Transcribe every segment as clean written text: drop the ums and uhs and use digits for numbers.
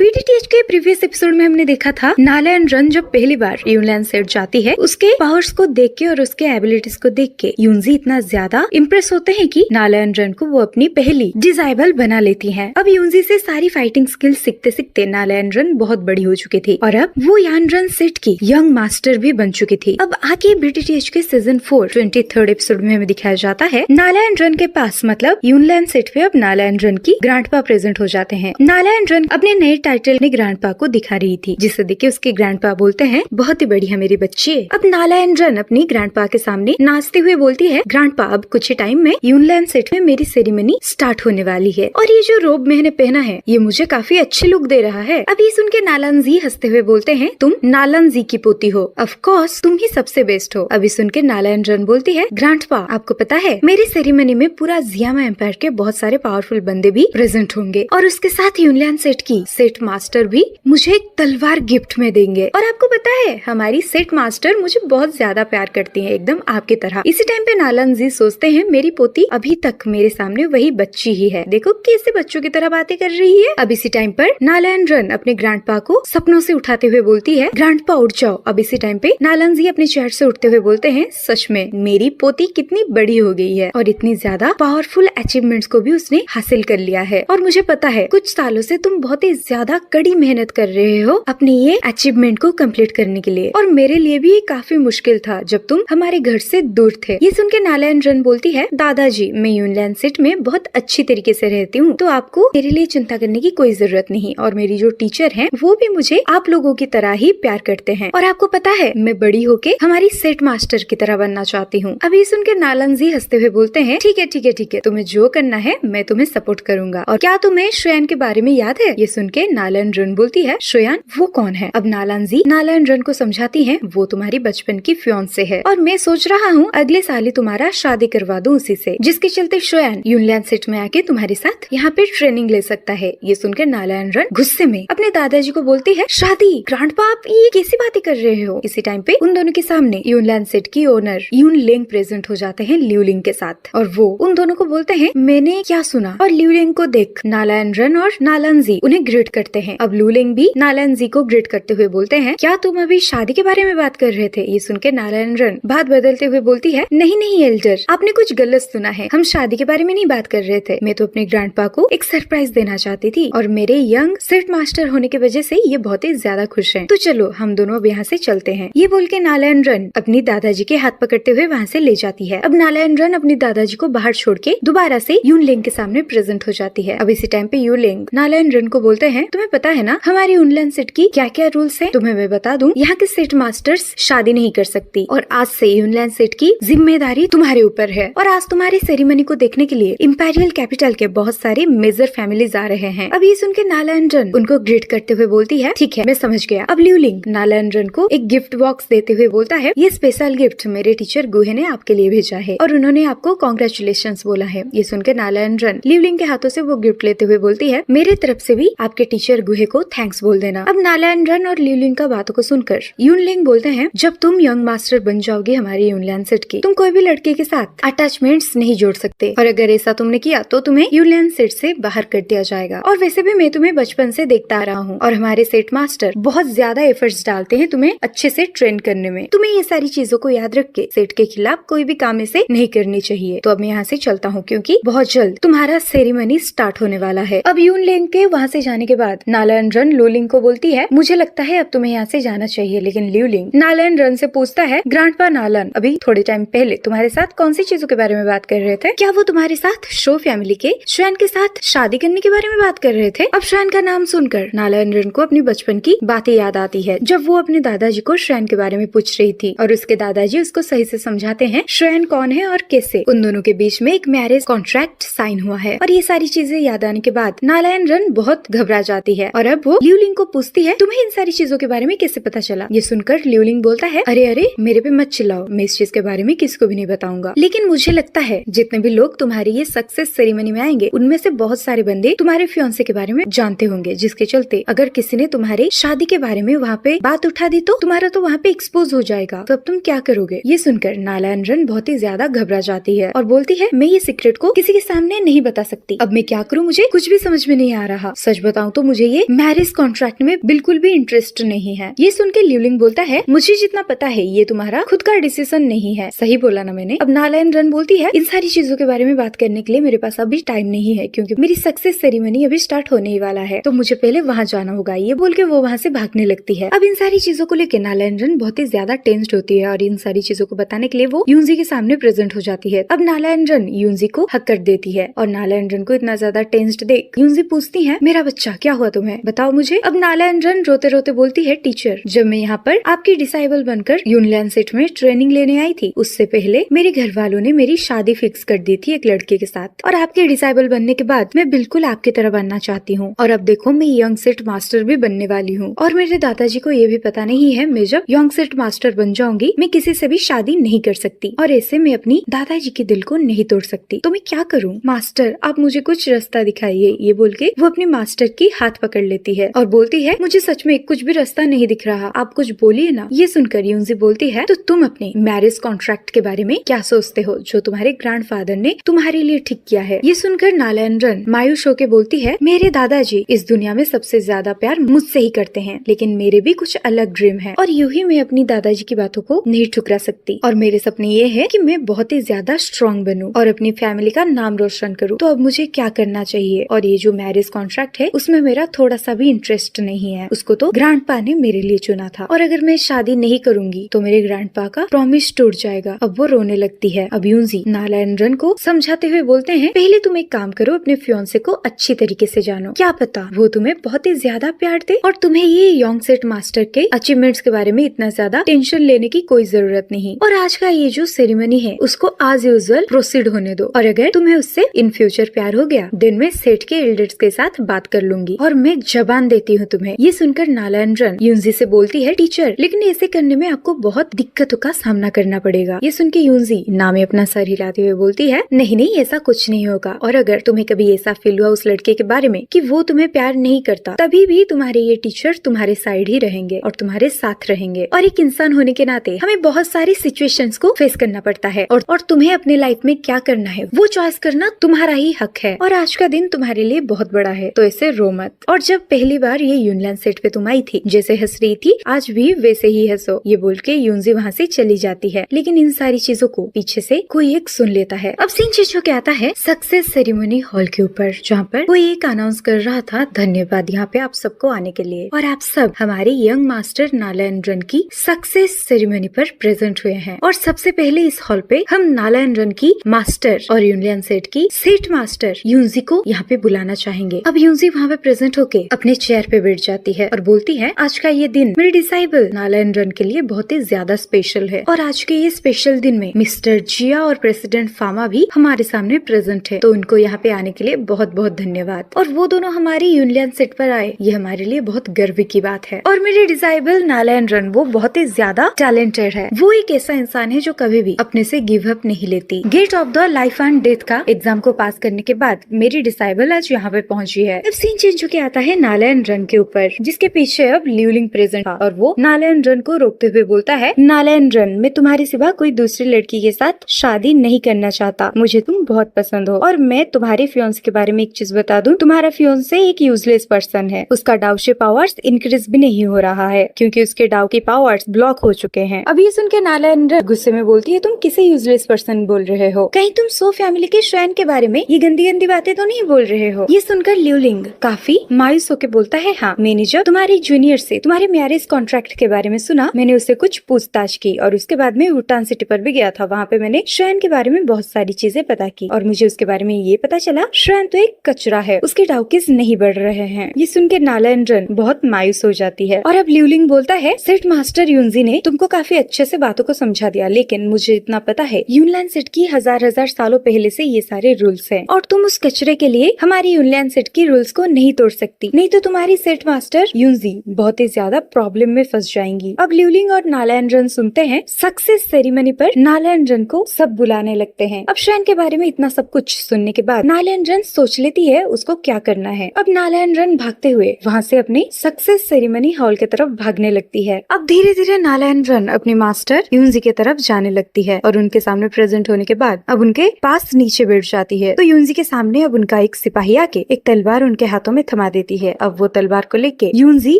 बीटीटीएच के previous episode में हमने देखा था नाला एंड रन जब पहली बार यूनलैंड सेट जाती है, उसके पावर्स को देख के और उसके एबिलिटीज को देख के यूनजी इतना ज्यादा इम्प्रेस होते हैं कि नाला एंड रन को वो अपनी पहली डिजाइबल बना लेती हैं। अब यूनजी से सारी फाइटिंग स्किल सीखते सीखते नाला एंड रन बहुत बड़ी हो चुकी थी और अब वो यान रन सेट की यंग मास्टर भी बन चुकी थी। अब आगे बीटीटीएच के सीजन 4 23rd एपिसोड में हमें दिखाया जाता है नाला एंड रन के पास मतलब यूनलैंड सेट पे अब नाला एंड रन की ग्रैंडपा प्रेजेंट हो जाते हैं। नाला एंड रन अपने नए टाइटल में ग्रैंडपा को दिखा रही थी, जिसे देख के उसके ग्रैंडपा बोलते हैं बहुत ही बढ़िया मेरी बच्ची। अब नाला एंड रन अपनी ग्रैंडपा के सामने नाचते हुए बोलती है ग्रैंडपा अब कुछ ही टाइम में यूनलैंड सेट में मेरी सेरेमनी स्टार्ट होने वाली है और ये जो रोब मैंने पहना है ये मुझे काफी अच्छी लुक दे रहा है। अब ये सुन के नालन जी हंसते हुए बोलते हैं तुम नालन जी की पोती हो, ऑफ कोर्स तुम ही सबसे बेस्ट हो। अभी सुन के नाला एंड रन बोलती है ग्रैंडपा आपको पता है मेरी सेरेमनी में पूरा जियामा एम्पायर के बहुत सारे पावरफुल बंदे भी प्रेजेंट होंगे और उसके साथ यूनलैंड सेट की सेट मास्टर भी मुझे एक तलवार गिफ्ट में देंगे। और आपको पता है हमारी सेट मास्टर मुझे बहुत ज्यादा प्यार करती है, एकदम आपकी तरह। इसी टाइम पे नालन जी सोचते हैं मेरी पोती अभी तक मेरे सामने वही बच्ची ही है, देखो कैसे बच्चों की तरह बातें कर रही है। अब इसी टाइम पर नाला एंड रन अपने ग्रैंडपा को सपनों से उठाते हुए बोलती है ग्रैंडपा उठ जाओ। अब इसी टाइम पे नालन जी अपने चेयर से उठते हुए बोलते हैं सच में मेरी पोती कितनी बड़ी हो गई है और इतनी ज्यादा पावरफुल अचीवमेंट्स को भी उसने हासिल कर लिया है। और मुझे पता है कुछ सालों से तुम बहुत ही ज्यादा कड़ी मेहनत कर रहे हो अपनी ये अचीवमेंट को कंप्लीट करने के लिए और मेरे लिए भी ये काफी मुश्किल था जब तुम हमारे घर से दूर थे। ये सुन के नाला एंड रन बोलती है दादाजी मैं यूनलैंड सेट में बहुत अच्छी तरीके से रहती हूँ, तो आपको मेरे लिए चिंता करने की कोई जरूरत नहीं और मेरी जो टीचर है वो भी मुझे आप लोगों की तरह ही प्यार करते हैं और आपको पता है मैं बड़ी होके हमारी सेट मास्टर की तरह बनना चाहती हूँ। अभी सुन के नालन जी हंसते हुए बोलते हैं ठीक है ठीक है ठीक है, तुम्हें जो करना है मैं तुम्हें सपोर्ट करूंगा। और क्या तुम्हें श्रेयान के बारे में याद है? ये सुन के नालन रन बोलती है श्रेयान वो कौन है? अब नालन जी नालन रन को समझाती है वो तुम्हारी बचपन की फियांसे है और मैं सोच रहा हूँ अगले साल ही तुम्हारा शादी करवा दूं उसी से, जिसके चलते श्रेयान यूनलैंड सेट में आके तुम्हारे साथ यहाँ पे ट्रेनिंग ले सकता है। ये सुनकर नालन रन गुस्से में अपने दादाजी को बोलती है शादी ग्रैंडपा आप ये कैसी बातें कर रहे हो? इसी टाइम पे उन दोनों के सामने यूनलैंड सेट की ओनर यून लिंग प्रेजेंट हो जाते हैं ल्यूलिंग के साथ और वो उन दोनों को बोलते हैं मैंने क्या सुना? और ल्यूलिंग को देख नालन रन और नालन जी उन्हें ग्रेट करते हैं। अब ल्यूलिंग भी नालन जी को ग्रेट करते हुए बोलते हैं क्या तुम अभी शादी के बारे में बात कर रहे थे? ये सुनकर नालन रन बात बदलते हुए बोलती है नहीं नहीं एल्डर आपने कुछ गलत सुना है, हम शादी के बारे में नहीं बात कर रहे थे, मैं तो अपने ग्रैंडपा को एक सरप्राइज देना चाहती थी और मेरे यंग सेट मास्टर होने की वजह से ये बहुत ही ज्यादा खुश हैं। तो चलो हम दोनों अब यहाँ से चलते हैं। ये बोल के नाला एंड रन अपनी दादाजी के हाथ पकड़ते हुए वहाँ से ले जाती है। अब नाला एंड रन अपनी दादाजी को बाहर छोड़ के दोबारा से यून लिंग के सामने प्रेजेंट हो जाती है। अब इसी टाइम पे यून लिंग नाला एंड रन को बोलते हैं तुम्हें पता है ना हमारी यूनलैंड सेट की क्या क्या रूल्स है? तुम्हें मैं बता दूं यहाँ के सेट मास्टर्स शादी नहीं कर सकती और आज से यूनलैंड सेट की जिम्मेदारी तुम्हारे ऊपर है और आज तुम्हारी सेरेमनी को देखने के लिए इंपीरियल कैपिटल के बहुत सारे मेजर फैमिलीज आ रहे हैं। अब ये सुन के नाला एंड रन उनको ग्रेट करते हुए बोलती है ठीक है मैं समझ गया। अब ल्यूलिंग नाला एंड रन को एक गिफ्ट बॉक्स देते हुए बोलता है ये स्पेशल गिफ्ट मेरे टीचर गुहे ने आपके लिए भेजा है और उन्होंने आपको कॉन्ग्रेचुलेशंस बोला है। ये सुनकर नाला एंड रन ल्यूलिंग के हाथों से वो गिफ्ट लेते हुए बोलती है मेरे तरफ से भी आपके टीचर गुहे को थैंक्स बोल देना। अब नाला एंड रन और ल्यूलिंग का बातों को सुनकर यूनलिंग बोलते हैं जब तुम यंग मास्टर बन जाओगे हमारी यूनलैंड सेट की तुम कोई भी लड़के के साथ अटैचमेंट्स नहीं जोड़ सकते और अगर ऐसा तुमने किया तो तुम्हें यूनलैंड सेट से बाहर कर दिया जाएगा। और वैसे भी मैं तुम्हें बचपन से देखता आ रहा हूँ और हमारे सेट मास्टर बहुत ज्यादा एफर्ट्स डालते हैं तुम्हें अच्छे से ट्रेन करने में। तुम्हें ये सारी चीजों को याद रख के सेट के खिलाफ कोई भी काम ऐसे नहीं करनी चाहिए। तो अब मैं यहाँ से चलता हूँ क्योंकि बहुत जल्द तुम्हारा सेरेमनी स्टार्ट होने वाला है। अब यून लिंग के वहाँ से जाने के बाद नाला एंड रन ल्यूलिंग को बोलती है मुझे लगता है अब तुम्हें यहाँ से जाना चाहिए। लेकिन ल्यूलिंग नाला एंड रन से पूछता है ग्रैंडपा नालन अभी थोड़े टाइम पहले तुम्हारे साथ कौन सी चीजों के बारे में बात कर रहे थे? क्या वो तुम्हारे साथ शो फैमिली के श्रेयान के साथ शादी करने के बारे में बात कर रहे थे? अब श्रेयान का नाम सुनकर नाला एंड रन को अपनी बचपन की बातें याद आती है जब वो अपने दादाजी को श्रेयान के बारे में पूछ रही थी और उसके दादाजी उसको सही से समझाते हैं श्रेयान कौन है और कैसे उन दोनों के बीच में एक मैरिज कॉन्ट्रैक्ट साइन हुआ है। और ये सारी चीजें याद आने के बाद नाला एंड रन बहुत घबरा जाती है और अब वो ल्यूलिंग को पूछती है तुम्हें इन सारी चीजों के बारे में कैसे पता चला? ये सुनकर ल्यूलिंग बोलता है अरे अरे मेरे पे मत चिल्लाओ, मैं इस चीज के बारे में किसी को भी नहीं बताऊंगा, लेकिन मुझे लगता है जितने भी लोग तुम्हारी ये सक्सेस सेरेमनी में आएंगे उनमें से बहुत सारे बंदे तुम्हारे फियांसे के बारे में जानते होंगे, जिसके चलते अगर किसी ने तुम्हारे शादी के बारे में वहाँ पे बात उठा दी तो तुम्हारा तो वहाँ पे एक्सपोज हो जाएगा। तो अब तुम क्या करोगे? ये सुनकर नाला एंड रन बहुत ही ज्यादा घबरा जाती है और बोलती है मैं ये सीक्रेट को किसी के सामने नहीं बता सकती। अब मैं क्या करूँ? मुझे कुछ भी समझ में नहीं आ रहा। सच बताऊँ तो मुझे ये मैरिज कॉन्ट्रैक्ट में बिल्कुल भी इंटरेस्ट नहीं है। ये सुन के ल्यूलिंग बोलता है, मुझे जितना पता है ये तुम्हारा खुद का डिसीजन नहीं है। सही बोला ना मैंने। अब नालायन रन बोलती है, इन सारी चीजों के बारे में बात करने के लिए मेरे पास अभी टाइम नहीं है, क्योंकि मेरी सक्सेस सेरेमनी अभी स्टार्ट होने ही वाला है, तो मुझे पहले वहाँ जाना होगा। ये बोल के वो वहाँ से भागने लगती है। अब इन सारी चीजों को लेकर नालायन रन बहुत ही ज्यादा टेंस्ड होती है और इन सारी चीजों को बताने के लिए वो यूनजी के सामने प्रेजेंट हो जाती है। अब नालायन रन यूनजी को हक कर देती है और नालायन रन को इतना ज्यादा टेंस्ड देख यूनजी पूछती है, मेरा बच्चा क्या हुआ तुम्हें, बताओ मुझे। अब नालायन रन रोते रोते बोलती है, टीचर जब मैं यहाँ पर आपकी डिसाइबल बनकर यूनलैंड सेट में ट्रेनिंग लेने आई थी, उससे पहले मेरे घर वालों ने मेरी शादी फिक्स कर दी थी एक लड़के के साथ, और आपके डिसाइबल बनने के बाद मैं बिल्कुल आपकी तरह बनना चाहती हूँ, और अब देखो मैं यंग सेट मास्टर भी बनने वाली हूँ, और मेरे दादाजी को ये भी पता नहीं है मैं जब यंग सेट मास्टर बन जाऊंगी मैं किसी से भी शादी नहीं कर सकती, और ऐसे में अपनी दादाजी के दिल को नहीं तोड़ सकती, तो मैं क्या करूँ मास्टर, आप मुझे कुछ रास्ता दिखाइए। ये बोल के वो अपने मास्टर की हाथ पकड़ लेती है और बोलती है, मुझे सच में कुछ भी रास्ता नहीं दिख रहा, आप कुछ बोलिए ना। ये सुनकर यूनजी बोलती है, तो तुम अपने मैरिज कॉन्ट्रैक्ट के बारे में क्या सोचते हो जो तुम्हारे ग्रैंडफादर ने तुम्हारे लिए ठीक किया है। ये सुनकर नालायन रन मायूस होकर बोलती है, मेरे दादाजी इस दुनिया में सबसे ज्यादा प्यार मुझसे ही करते हैं, लेकिन मेरे भी कुछ अलग ड्रीम है, और यूं ही मैं अपनी दादाजी की बातों को नहीं ठुकरा सकती, और मेरे सपने ये है कि मैं बहुत ही ज्यादा स्ट्रॉन्ग बनूं और अपनी फैमिली का नाम रोशन करूं। तो अब मुझे क्या करना चाहिए। और ये जो मैरिज कॉन्ट्रैक्ट है उसमें मेरा थोड़ा सा भी इंटरेस्ट नहीं है, उसको तो ग्रैंडपा ने मेरे लिए चुना था, और अगर मैं शादी नहीं करूंगी तो मेरे ग्रैंडपा का प्रॉमिस टूट जाएगा। अब वो रोने लगती है। अब यूनजी नालायन रन को समझाते हुए बोलते हैं, पहले तुम एक काम करो, अपने फियांसे को अच्छी तरीके से जानो, क्या पता वो तुम्हें बहुत ही ज्यादा प्यार दे, और तुम्हें ये यंग सेट मास्टर के अचीवमेंट्स के बारे में इतना ज्यादा टेंशन लेने की कोई जरूरत नहीं, और आज का ये जो सेरेमनी है उसको आज यूजुअल प्रोसीड होने दो, और अगर तुम्हें उससे इन फ्यूचर प्यार हो गया दिन में सेठ के एल्डर्स के साथ बात कर लूंगी, और मैं जबान देती हूँ तुम्हें। ये सुनकर नालायन रन यूनजी से बोलती है, टीचर लेकिन ऐसे करने में आपको बहुत दिक्कतों का सामना करना पड़ेगा। ये सुन के यूनजी ना में अपना सर हिलाते हुए बोलती है, नहीं नहीं ऐसा कुछ नहीं होगा, और अगर तुम्हें कभी ऐसा फील हुआ उस लड़के के बारे में कि वो तुम्हें प्यार नहीं करता, तभी भी तुम्हारे ये टीचर तुम्हारे साइड ही रहेंगे और तुम्हारे साथ रहेंगे, और एक इंसान होने के नाते हमें बहुत सारी सिचुएशंस को फेस करना पड़ता है, और तुम्हें अपने लाइफ में क्या करना है वो चॉइस करना तुम्हारा ही हक है, और आज का दिन तुम्हारे लिए बहुत बड़ा है, तो ऐसे रो मत। और जब पहली बार ये यूनलैंड सेट पे तुम आई थी, जैसे हंस रही थी आज भी वैसे ही हंसो। ये बोल के यूनजी वहाँ से चली जाती है, लेकिन इन सारी चीजों को पीछे से कोई एक सुन लेता है। अब सीन चीजों के आता है सक्सेस सेरेमनी हॉल के ऊपर, जहाँ पर कोई एक अनाउंस कर रहा था, धन्यवाद यहाँ पे आप सबको आने के लिए, और आप सब हमारे यंग मास्टर नालायन रन की सक्सेस सेरेमनी पर प्रेजेंट हुए हैं, और सबसे पहले इस हॉल पे हम नालायन रन की मास्टर और यूनलैंड सेट की सेट मास्टर यूनजी को यहाँ पे बुलाना चाहेंगे। अब यूनजी वहाँ पे प्रेजेंट होके अपने चेयर पे बैठ जाती है और बोलती है, आज का ये दिन मेरे डिसाइबल नालायन रन के लिए बहुत ही ज्यादा स्पेशल है, और आज के ये स्पेशल दिन में मिस्टर जिया और प्रेसिडेंट फामा भी हमारे सामने प्रेजेंट है, तो उनको यहाँ पे आने के लिए बहुत बहुत धन्यवाद, और वो दोनों हमारी यूनलैंड सेट पर आए ये हमारे लिए बहुत गर्व की बात है। और मेरे डिसाइबल नालायन रन वो बहुत ही ज्यादा टैलेंटेड है, वो एक ऐसा इंसान है जो कभी भी अपने से गिव अप नहीं लेती। Gate of the life and death का एग्जाम को पास करने के बाद मेरी डिसाइबल आज यहाँ पे पहुंची है। अब सीन चेंज होके आता है नालायन रन के ऊपर, जिसके पीछे अब ल्यूलिंग प्रेजेंट था, और वो नालायन रन को रोकते हुए बोलता है, नालायन रन मैं तुम्हारे सिवा कोई दूसरी लड़की के साथ शादी नहीं करना चाहता, मुझे तुम बहुत पसंद हो, और मैं तुम्हारे फियांसे के बारे में एक चीज बता दूं, तुम्हारा फियांसे एक यूजलेस पर्सन है, उसका डाउशे पावर्स इंक्रीज भी नहीं हो रहा है क्योंकि उसके डाउ के पावर्स ब्लॉक हो चुके हैं। अब ये सुन के नालायन रन गुस्से में बोलती है, तुम किसे यूजलेस पर्सन बोल रहे हो, कहीं तुम सो फैमिली के श्रेन के बारे में ये गंदी गंदी बातें तो नहीं बोल रहे हो। ये सुनकर ल्यूलिंग काफी मायूस होकर बोलता है, हाँ मैंने जब तुम्हारे जूनियर से तुम्हारे मैरिज कॉन्ट्रैक्ट के बारे में सुना, मैंने उससे कुछ पूछताछ की, और उसके बाद में वुटान सिटी पर भी गया था, वहाँ पे मैंने श्रेन के बारे में बहुत सारी चीजें पता की, और मुझे उसके बारे में ये पता चला श्रेन तो एक कचरा है, उसके डाउकिस नहीं बढ़ रहे हैं। ये सुन के नालायन रन बहुत मायूस हो जाती है, और अब ल्यूलिंग बोलता है, सेट मास्टर यूनजी ने तुमको काफी अच्छे से बातों को समझा दिया, लेकिन मुझे इतना पता है यूनलैंड सेट की हजार हजार सालों पहले से ये सारे रूल्स हैं, और तुम उस कचरे के लिए हमारी यूनलैंड सेट की रूल्स को नहीं तोड़ सकती, नहीं तो तुम्हारी सेट मास्टर यूनजी बहुत ही ज्यादा प्रॉब्लम में फंस जाएंगी। अब ल्यूलिंग और नालायन रन सुनते हैं सक्सेस सेरेमनी पर नालायन रन को सब बुलाने लगते हैं। अब श्रेन के बारे में इतना सब कुछ सुनने के बाद नालायन रन सोच लेती है उसको क्या करना है। अब नालायन रन भागते हुए वहाँ से अपने सक्सेस सेरेमनी हॉल की तरफ भागने लगती है। अब धीरे धीरे नालायन रन अपनी मास्टर यूनजी की तरफ जाने लगती है, और उनके सामने प्रेजेंट होने के बाद अब उनके पास नीचे बैठ जाती है, तो यूनजी के सामने अब उनका एक सिपाही आके एक तलवार उनके हाथों में थमा देती है। अब वो तलवार को लेके यूनजी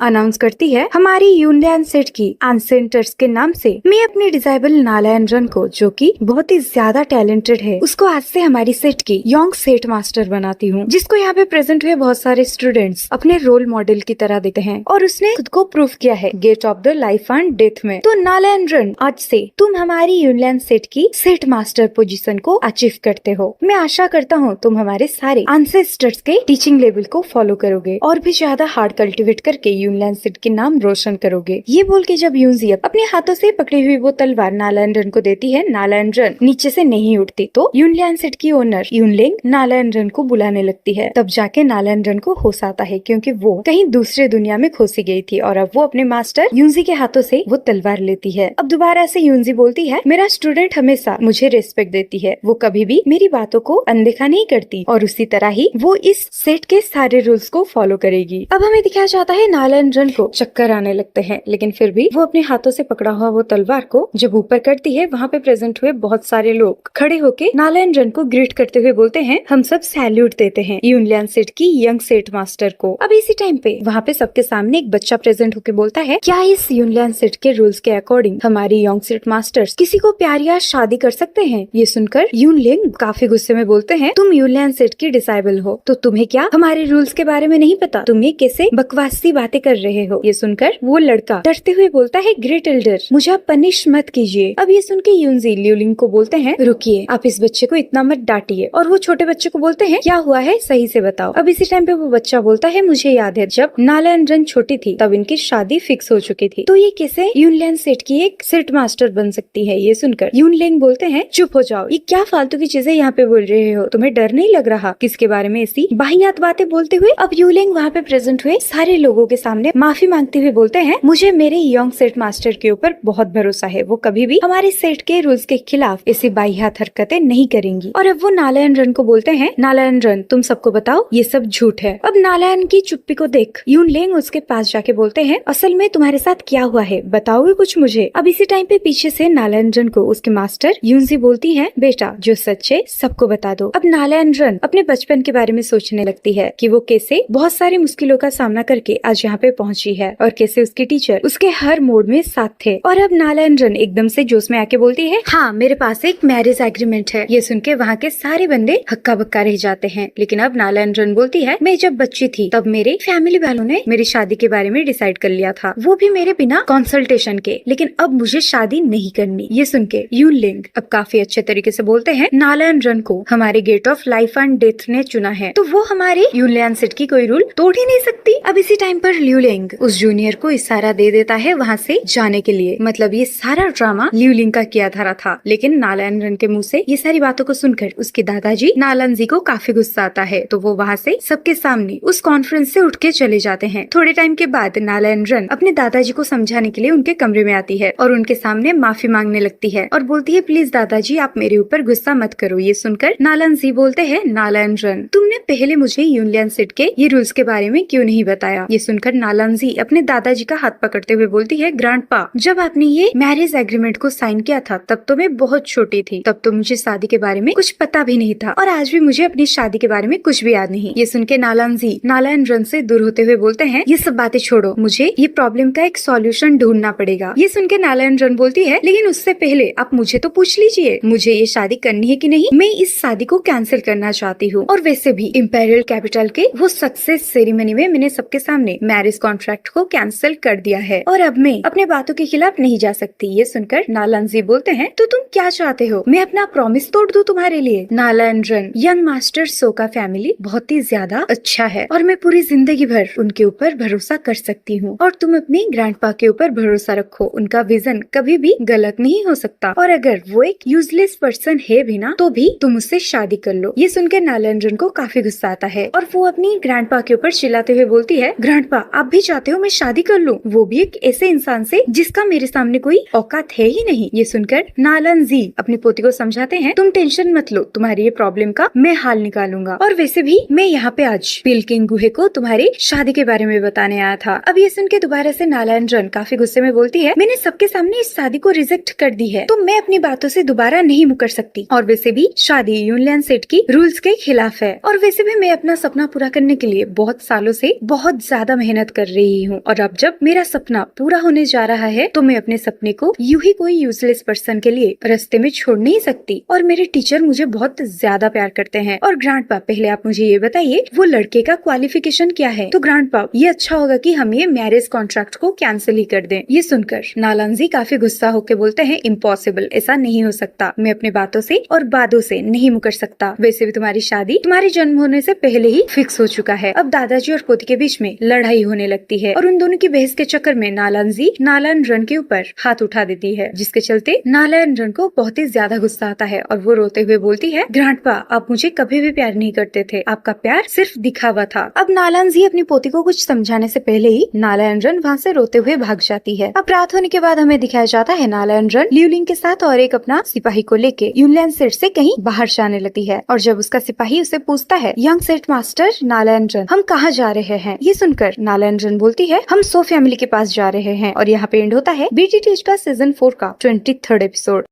अनाउंस करती है, हमारी यूनलियन सेट की एंसेंटर्स के नाम से मैं अपने डिजाइबल नालायन रन को, जो कि बहुत ही ज्यादा टैलेंटेड है, उसको आज से हमारी सेट की यंग सेट मास्टर बनाती हूँ, जिसको यहाँ पे प्रेजेंट हुए बहुत सारे स्टूडेंट्स अपने रोल मॉडल की तरह देखते हैं और उसने खुद को प्रूव किया है gate of the life and death में। तो नालायन रन, आज से तुम हमारी यूनलियन सेट की सेट मास्टर पोजीशन को अचीव करते हो। मैं आशा करता हूँ तुम हमारे सारे एंसेस्टर्स के टीचिंग लेवल को फॉलो करोगे और भी ज्यादा हार्ड कल्टिवेट करके यूनलियन सेट के नाम रोशन करोगे। ये बोल के जब यूनजी अपने हाथों से पकड़ी हुई वो तलवार नालायन रन को देती है, नालायन रन नीचे से नहीं उठती। तो यूनलियन सेट की ओनर यूनलिंग नालायन रन को बुलाने लगती है। तब जाके नालायन रन को होश आता है, क्योंकि वो कहीं दूसरे दुनिया में खोसी गई थी और अब वो अपने मास्टर यूनजी के हाथों से वो तलवार लेती है। अब दोबारा से यूनजी बोलती है, मेरा स्टूडेंट हमेशा मुझे रिस्पेक्ट देती है, वो कभी भी मेरी बातों को अनदेखा नहीं करती और उसी तरह ही वो इस सेट के सारे रूल्स को फॉलो करेगी। अब हमें दिखाया जाता है नालायन रन को चक्कर आने लगते हैं, लेकिन फिर भी वो अपने हाथों से पकड़ा हुआ वो तलवार को जब ऊपर करती है, वहाँ पे प्रेजेंट हुए बहुत सारे लोग खड़े होके नालायन रन को ग्रीट करते हुए बोलते हैं, हम सब सैल्यूट देते हैं यूनलियन सेट की यंग सेट मास्टर को। अब इसी टाइम पे वहाँ पे सबके सामने एक बच्चा प्रेजेंट होके बोलता है, क्या इस यूनलियन सेट के रूल्स के अकॉर्डिंग हमारी यंग सेट मास्टर्स किसी को प्यार या शादी कर सकते हैं? ये सुनकर यूनलिंग काफी गुस्से में बोलते हैं, तुम यूनलियन सेट की डिसाइबल हो, तो तुम्हें क्या हमारे रूल्स के बारे में नहीं पता? तुम ये कैसे बकवासी बातें कर रहे हो? ये सुनकर वो लड़का डरते हुए बोलता है, ग्रेट एल्डर, मुझे आप पनिश मत कीजिए। अब ये सुन के यूनजी ल्यूलिंग को बोलते हैं, रुकिए, आप इस बच्चे को इतना मत डांटिए। और वो छोटे बच्चे को बोलते हैं, क्या हुआ है, सही से बताओ। अब इसी टाइम पे वो बच्चा बोलता है, मुझे याद है जब नालायन रन छोटी थी तब इनकी शादी फिक्स हो चुकी थी, तो ये कैसे यूनलियन सेट की एक सेट मास्टर बन सकती है? ये सुनकर यूनलिंग बोलते हैं, चुप हो जाओ, ये क्या फालतू की चीजें यहाँ पे बोल रहे हो? तुम्हें डर नहीं लग रहा? किसके बारे में ऐसी बाहियात बातें बोलते हुए अब यूलिंग वहाँ पे प्रेजेंट हुए सारे लोगों के सामने माफी मांगते हुए बोलते हैं, मुझे मेरे यंग सेट मास्टर के ऊपर बहुत भरोसा है, वो कभी भी हमारे सेट के रूल्स के खिलाफ ऐसी बाहियात हरकतें नहीं करेंगी। और अब वो नालायन रन को बोलते हैं, नालायन रन, तुम सबको बताओ ये सब झूठ है। अब नालायन की चुप्पी को देख यूनलिंग उसके पास जाके बोलते हैं, असल में तुम्हारे साथ क्या हुआ है, बताओगे कुछ मुझे? अब इसी टाइम पे पीछे से नालायन रन को उसके मास्टर यूनजी बोलती है, बेटा जो सच है सबको बता दो। अब नालायन रन अपने बचपन के बारे में सोचने लगती है कि वो कैसे बहुत सारी मुश्किलों का सामना करके आज यहाँ पे पहुंची है और कैसे उसके टीचर उसके हर मोड में साथ थे। और अब नालायन रन एकदम से जोश में आके बोलती है, हाँ मेरे पास एक मैरिज एग्रीमेंट है। ये सुन के वहाँ के सारे बंदे हक्का बक्का रह जाते हैं। लेकिन अब नालायन रन बोलती है, मैं जब बच्ची थी तब मेरे फैमिली वालों ने मेरी शादी के बारे में डिसाइड कर लिया था, वो भी मेरे बिना कंसल्टेशन के, लेकिन अब मुझे शादी नहीं करनी। ये सुन के यूनलिंग अब काफी अच्छे तरीके से बोलते हैं, नालायन रन को हमारे gate of life and death ने चुना है, तो वो हमारे यूनलियन सेट की कोई रूल तोड़ ही नहीं सकती। अब इसी टाइम पर ल्यूलिंग उस जूनियर को इशारा दे देता है वहाँ से जाने के लिए। मतलब ये सारा ड्रामा ल्यूलिंग का किया धरा था, लेकिन नालायन रन के मुंह से ये सारी बातों को सुनकर उसके दादाजी नालन जी को काफी गुस्सा आता है, तो वो वहाँ से सबके सामने उस कॉन्फ्रेंस से उठ के चले जाते हैं। थोड़े टाइम के बाद नालायन रन अपने दादाजी को समझाने के लिए उनके कमरे में आती है और उनके सामने माफी मांगने लगती है और बोलती है, प्लीज दादाजी आप मेरे ऊपर गुस्सा मत करो। ये सुनकर नालन जी बोलते हैं, नालायन रन तुमने पहले मुझे यूनलियन सेट के ये रूल्स के बारे में क्यों नहीं बताया? ये सुनकर नालन जी अपने दादाजी का हाथ पकड़ते हुए बोलती है, ग्रैंडपा जब आपने ये मैरिज एग्रीमेंट को साइन किया था तब तो मैं बहुत छोटी थी, तब तो मुझे शादी के बारे में कुछ पता भी नहीं था और आज भी मुझे अपनी शादी के बारे में कुछ भी याद नहीं। ये सुन के नालन जी नालायन रन से दूर होते हुए बोलते हैं, ये सब बातें छोड़ो, मुझे ये प्रॉब्लम का एक सॉल्यूशन ढूंढना पड़ेगा। ये सुन के नालायन रन बोलती है, लेकिन उससे पहले आप मुझे तो पूछ लीजिए, मुझे ये शादी करनी है कि नहीं? मैं इस शादी को कैंसिल करना चाहती हूँ और वैसे भी इम्पेरियल कैपिटल के वो सक्सेस सेरेमनी में मैंने सबके सामने मैरिज कॉन्ट्रैक्ट को कैंसिल कर दिया है और अब मैं अपने बातों के खिलाफ नहीं जा सकती। ये सुनकर नालन जी बोलते हैं, तो तुम क्या चाहते हो, मैं अपना प्रॉमिस तोड़ दूं तुम्हारे लिए? नालायन रन, यंग मास्टर सो का फैमिली बहुत ही ज्यादा अच्छा है और मैं पूरी जिंदगी भर उनके ऊपर भरोसा कर सकती हूँ और तुम अपने ग्रैंडपा के ऊपर भरोसा रखो, उनका विजन कभी भी गलत नहीं हो सकता और अगर वो एक यूजलेस पर्सन है भी ना तो भी तुम उससे शादी कर लो। ये सुनकर नालायन रन को काफी गुस्सा आता है और वो अपनी ग्रैंडपा के ऊपर चिल्लाते हुए बोलती है, ग्रैंडपा आप भी चाहते हो मैं शादी कर लूं, वो भी एक ऐसे इंसान से जिसका मेरे सामने कोई औकात है ही नहीं। ये सुनकर नालन जी अपनी पोती को समझाते हैं, तुम टेंशन मत लो, तुम्हारी ये प्रॉब्लम का मैं हल निकालूंगा और वैसे भी मैं यहाँ पे आज पिल्किंग गुहे को तुम्हारी शादी के बारे में बताने आया था। अब ये सुन के दोबारा से नालायन रन काफी गुस्से में बोलती है, मैंने सबके सामने इस शादी को रिजेक्ट कर दी है तो मैं अपनी बातों से दोबारा नहीं मुकर सकती और वैसे भी शादी यूनलियन सेट की रूल्स के खिलाफ है और वैसे भी मैं अपना सपना पूरा करने के लिए बहुत सालों से बहुत ज्यादा मेहनत कर रही हूँ और अब जब मेरा सपना पूरा होने जा रहा है तो मैं अपने सपने को यूं ही कोई यूजलेस पर्सन के लिए रास्ते में छोड़ नहीं सकती। और मेरे टीचर मुझे बहुत ज्यादा प्यार करते हैं। और ग्रैंडपा, पहले आप मुझे ये बताइए वो लड़के का क्वालिफिकेशन क्या है? तो ग्रैंडपा, ये अच्छा होगा कि हम ये मैरिज कॉन्ट्रैक्ट को कैंसिल ही कर दें। ये सुनकर नालांजी काफी गुस्सा होकर बोलते हैं, इम्पॉसिबल, ऐसा नहीं हो सकता। मैं अपने बातों से और वादों से नहीं मुकर सकता। वैसे भी तुम्हारी शादी तुम्हारे जन्म होने से पहले ही फिक्स हो चुका है। अब दादाजी और पोती के बीच में लड़ाई होने लगती है और उन दोनों की बहस के चक्कर में नालांजी नालान रन के ऊपर हाथ उठा देती है, जिसके चलते नालान रन को बहुत ही ज्यादा गुस्सा आता है और वो रोते हुए बोलती है, ग्रैंडपा, आप मुझे कभी भी प्यार नहीं करते थे, आपका प्यार सिर्फ दिखावा था। अब नालांजी अपनी पोती को कुछ समझाने से पहले ही नालान रन वहाँ से रोते हुए भाग जाती है। अब रात होने के बाद हमें दिखाया जाता है नालान रन लियूलिंग के साथ और एक अपना सिपाही को लेके यूनलैंड सेट से कहीं बाहर जाने लगती है। और जब उसका सिपाही उसे पूछता है, यंग सेट मास्टर नालान रन, हम कहाँ जा रहे हैं? ये सुनकर नालान रन बोलती है, हम सो फैमिली के पास जा रहे हैं। और यहाँ पे एंड होता है BTTH का सीजन 4 का 23rd एपिसोड।